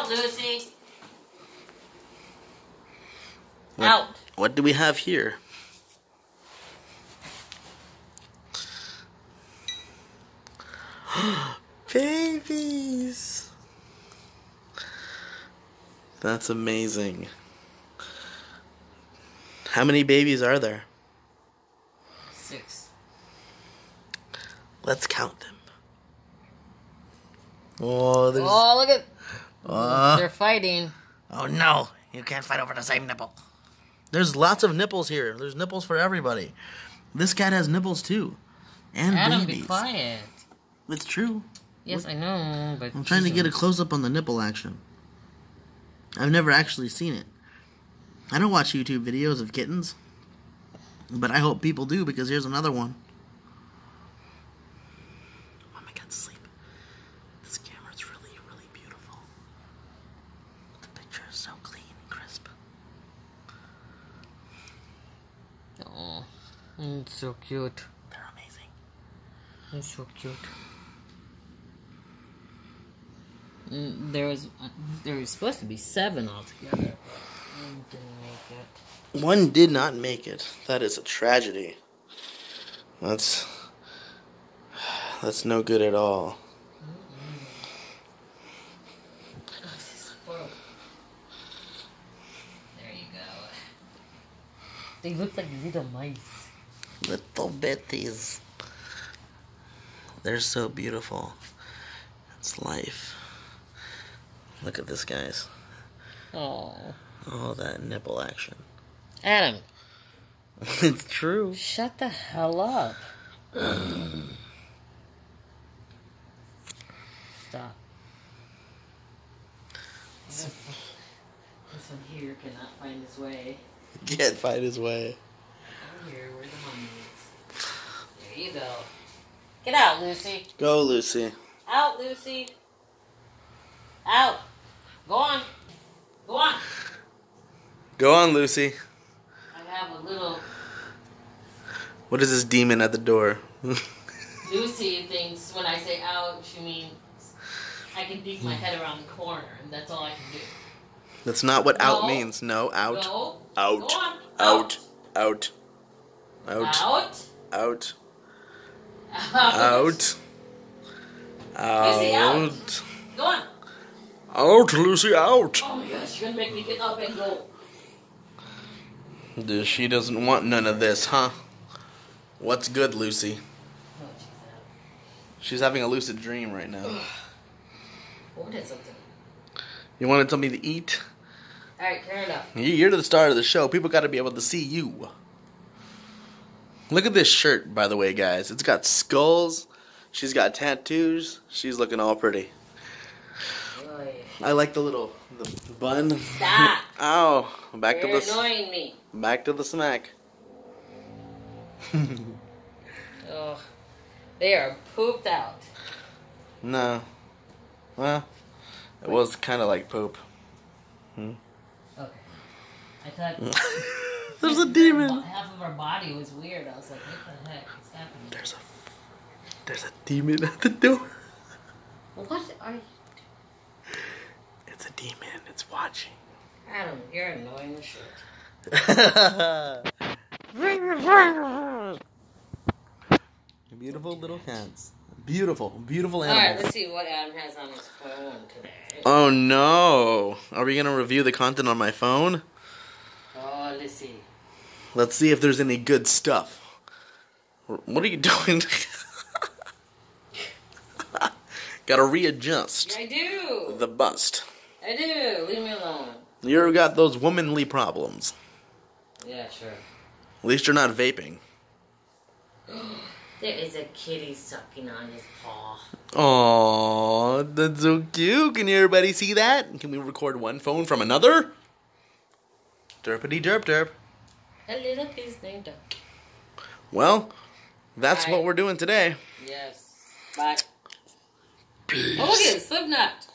out, Lucy. Out. What do we have here? Babies. That's amazing. How many babies are there? 6. Let's count them. Oh, there's... Oh, look at... They're fighting. Oh, no. You can't fight over the same nipple. There's lots of nipples here. There's nipples for everybody. This cat has nipples, too. And Adam, babies. be quiet. It's true. Yes, I know, but... I'm trying to get a close-up on the nipple action. I've never actually seen it. I don't watch YouTube videos of kittens. But I hope people do, because here's another one. Oh, my cat's asleep. This camera's really, really beautiful. The picture is so clean and crisp. Oh, it's so cute. They're amazing. It's so cute. There was supposed to be 7 altogether. One didn't make it. One did not make it. That is a tragedy. That's no good at all. There you go. They look like little mice. Little bitties. They're so beautiful. It's life. Look at this, guys. Oh. Oh, that nipple action. Adam. It's true. Shut the hell up. Stop. This one here cannot find his way. Can't find his way. Over here, where the money is. There you go. Get out, Lucy. Go, Lucy. Out, Lucy. Out. Go on. Go on. Go on, Lucy. I have a little... What is this demon at the door? Lucy thinks when I say out, she means I can peek my head around the corner, and that's all I can do. That's not what out means. No, out. Go. Out. Go on. Out. Out. Out. Out. Out. Out. Out. Lucy, out. Go on. Out, Lucy, out. Oh my gosh, you're gonna make me get up and go. She doesn't want none of this, huh? What's good, Lucy? Oh, she's out. She's having a lucid dream right now. What is something? You want to tell me to eat? Alright, turn it up. You're the star of the show. People got to be able to see you. Look at this shirt, by the way, guys. It's got skulls. She's got tattoos. She's looking all pretty. Oh, yeah. I like the bun. Stop. Ow. You're annoying me. Back to the smack. Oh, they are pooped out. No. Well, it was kind of like poop. Okay. I thought... There's a demon. Half of our body was weird. I was like, what the heck is happening? There's a demon at the door. What are you... It's a demon. It's watching. Adam, you're annoying as shit. Beautiful little cats. Beautiful, beautiful animals. Alright, let's see what Adam has on his phone today. Oh no. Are we going to review the content on my phone? Oh, let's see. Let's see if there's any good stuff. What are you doing? Gotta readjust. I do. The bust. I do. Leave me alone. You got those womanly problems. Yeah, sure. At least you're not vaping. There is a kitty sucking on his paw. Aww, that's so cute. Can everybody see that? Can we record one phone from another? Derpity derp derp. A little piece named Duck. Well, that's what we're doing today. Yes. Bye. Oh, look at it. Slipknot.